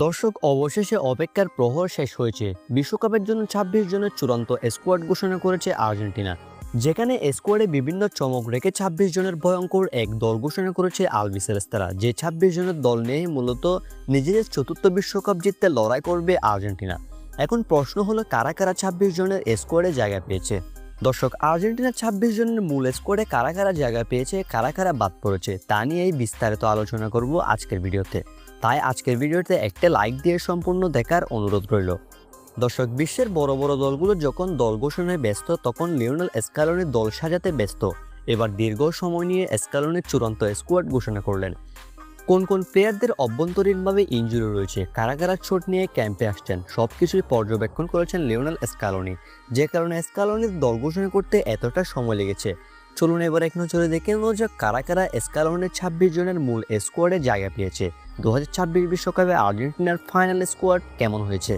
দর্শক অবশেষে অপেক্ষার প্রহর শেষ হয়েছে। বিশ্বকাপের জন্য ২৬ জনের চূড়ান্ত স্কোয়াড ঘোষণা করেছে আর্জেন্টিনা, যেখানে স্কোয়াডে বিভিন্ন চমক রেখে ২৬ জনের ভয়ঙ্কর এক দল ঘোষণা করেছে আলবিসেলেস্তারা। যে ২৬ জনের দল নিয়ে মূলত নিজেদের চতুর্থ বিশ্বকাপ জিততে লড়াই করবে আর্জেন্টিনা। এখন প্রশ্ন হলো কারা কারা ২৬ জনের স্কোয়াডে জায়গা পেয়েছে। দর্শক, আর্জেন্টিনা ২৬ জনের মূল স্কোয়াডে কারা কারা জায়গা পেয়েছে, কারা কারা বাদ পড়েছে তা নিয়েই বিস্তারিত আলোচনা করব আজকের ভিডিওতে। তাই আজকের ভিডিওতে একটা লাইক দিয়ে সম্পূর্ণ দেখার অনুরোধ রইল। দর্শক, বিশ্বের বড় বড় দলগুলো যখন দল ঘোষণায় ব্যস্ত তখন লিওনেল স্ক্যালোনি দল সাজাতে ব্যস্ত। এবার দীর্ঘ সময় নিয়ে স্ক্যালোনি চূড়ান্ত স্কোয়াড ঘোষণা করলেন। কোন কোন প্লেয়ারদের অভ্যন্তরীণভাবে ইনজুরি রয়েছে, কারা কারা চোট নিয়ে ক্যাম্পে আসছেন, সবকিছুই পর্যবেক্ষণ করেছেন লিওনেল স্ক্যালোনি, যে কারণে স্ক্যালোনির দল ঘোষণা করতে এতটা সময় লেগেছে। চলুন এবার এক নজরে দেখে নেওয়া যাক কারা কারা স্ক্যালোনির ২৬ জনের মূল স্কোয়াডে জায়গা পেয়েছে। ২০২৬ বিশ্বকাপে আর্জেন্টিনার ফাইনাল স্কোয়াড কেমন হয়েছে।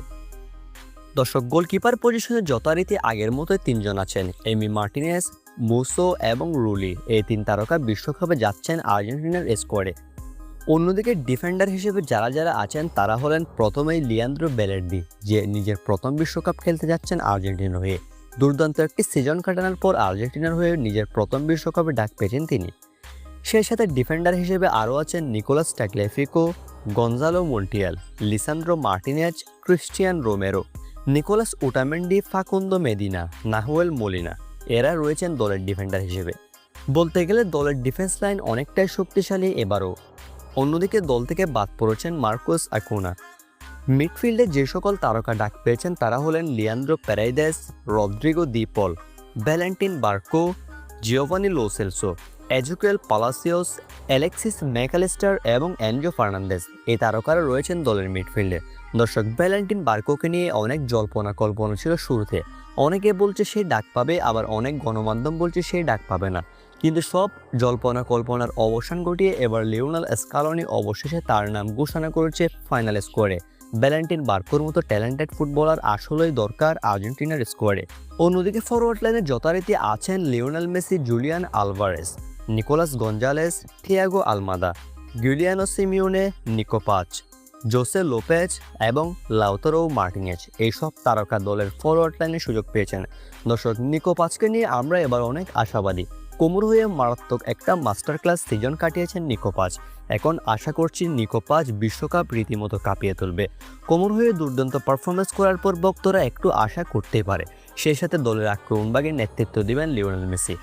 দর্শক, গোলকিপার পজিশনে যথারীতি আগের মতোই ৩ জন আছেন, এমি মার্টিনেজ, মুসো এবং রুলি। এই ৩ তারকা বিশ্বকাপে যাচ্ছেন আর্জেন্টিনার স্কোয়াডে। অন্যদিকে ডিফেন্ডার হিসেবে যারা যারা আছেন তারা হলেন প্রথমেই লিয়ান্দ্রো বেলের্দি, যে নিজের প্রথম বিশ্বকাপ খেলতে যাচ্ছেন আর্জেন্টিনার হয়ে। দুর্দান্ত একটি সিজন কাটানোর পর আর্জেন্টিনার হয়ে নিজের প্রথম বিশ্বকাপে ডাক পেয়েছেন তিনি। সেই সাথে ডিফেন্ডার হিসেবে আরও আছেন Nicolas Tagliafico, Gonzalo Montiel, Lisandro Martinez, Cristian Romero, Nicolas Otamendi, Facundo Medina, Nahuel Molina. এরা রয়েছেন দলের ডিফেন্ডার হিসেবে। বলতে গেলে দলের ডিফেন্স লাইন অনেকটাই শক্তিশালী এবারও। অন্যদিকে দল থেকে বাদ পড়েছেন মার্কোস আকুনা। মিডফিল্ডে যে সকল তারকা ডাক পেয়েছেন তারা হলেন Leandro Paredes, Rodrigo De Paul, Valentin Barco, Giovani Lo Celso, Ezequiel Palacios, Alexis Mac Allister এবং অ্যানজো ফার্নান্দেজ। এই তারকারা রয়েছেন দলের মিডফিল্ডে। দর্শক, ভ্যালেন্টিন বার্কোকে নিয়ে অনেক জল্পনা কল্পনা ছিল শুরুতে। অনেকে বলছে সে ডাক পাবে, আবার অনেক গণমাধ্যম বলছে সে ডাক পাবে না। কিন্তু সব জল্পনা কল্পনার অবসান ঘটিয়ে এবার লিওনেল স্ক্যালোনি অবশেষে তার নাম ঘোষণা করেছে ফাইনাল স্কোয়াডে। ভ্যালেন্টিন বার্কোর মতো ট্যালেন্টেড ফুটবলার আসলেই দরকার আর্জেন্টিনার স্কোয়াডে। অন্যদিকে ফরওয়ার্ড লাইনে যথারীতি আছেন Lionel Messi, Julian Alvarez, Nicolas Gonzalez, Thiago Almada, Giuliano Simeone, Nico Paz, Jose Lopez এবং লাউতারো মার্টিনেজ। এইসব তারকা দলের ফরওয়ার্ড লাইনে সুযোগ পেয়েছেন। দর্শক, নিকো পাচকে নিয়ে আমরা এবার অনেক আশাবাদী। কোমর হয়ে মারাত্মক একটা মাস্টার ক্লাস সিজন কাটিয়েছেন নিকো পাচ। এখন আশা করছি নিকো পাচ বিশ্বকাপ রীতিমতো কাঁপিয়ে তুলবে। কোমর হয়ে দুর্দান্ত পারফরমেন্স করার পর ভক্তরা একটু আশা করতেই পারে। সেই সাথে দলের আক্রমণভাগে নেতৃত্ব দিবেন লিওনেল মেসি।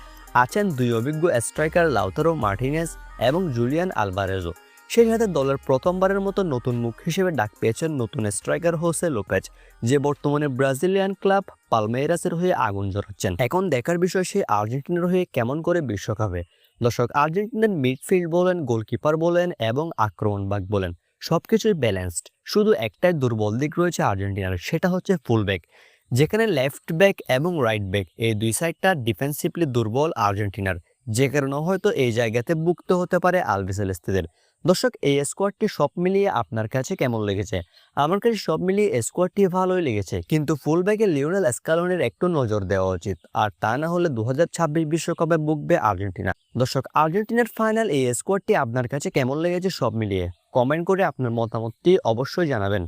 আছেন দুই অভিজ্ঞ স্ট্রাইকার লাউতারো মার্টিনেজ এবং জুলিয়ান আলভারেজও। সেই সাথে দলের প্রথমবারের মতো নতুন মুখ হিসেবে ডাক পেয়েছেন নতুন স্ট্রাইকার হোসে লোপেজ, যে বর্তমানে ব্রাজিলিয়ান ক্লাব পালমেইরাসের হয়ে আগুন ঝরাচ্ছেন। এখন দেখার বিষয় সে আর্জেন্টিনার হয়ে কেমন করে বিশ্বকাপে। দর্শক, আর্জেন্টিনার মিডফিল্ড বলেন, গোলকিপার বলেন এবং আক্রমণভাগ বলেন, সবকিছুই ব্যালেন্সড। শুধু একটাই দুর্বল দিক রয়েছে আর্জেন্টিনার, সেটা হচ্ছে ফুলব্যাক, যেখানে লেফট ব্যাক এবং রাইট ব্যাক এই দুই সাইডটা ডিফেন্সিভলি দুর্বল আর্জেন্টিনার, যে কারণে হয়তো এই জায়গাতে ভুগতে হতে পারে আলবিসেলেস্তেদের। দর্শক, এই স্কোয়াডটি সব মিলিয়ে আপনার কাছে কেমন লেগেছে? আমার কাছে সব মিলিয়ে স্কোয়াডটি ভালোই লেগেছে, কিন্তু ফুলব্যাকে লিওনেল স্ক্যালোনির একটু নজর দেওয়া উচিত, আর তা না হলে ২০২৬ বিশ্বকাপে ভুগবে আর্জেন্টিনা। দর্শক, আর্জেন্টিনার ফাইনাল এই স্কোয়াডটি আপনার কাছে কেমন লেগেছে সব মিলিয়ে কমেন্ট করে আপনার মতামতটি অবশ্যই জানাবেন।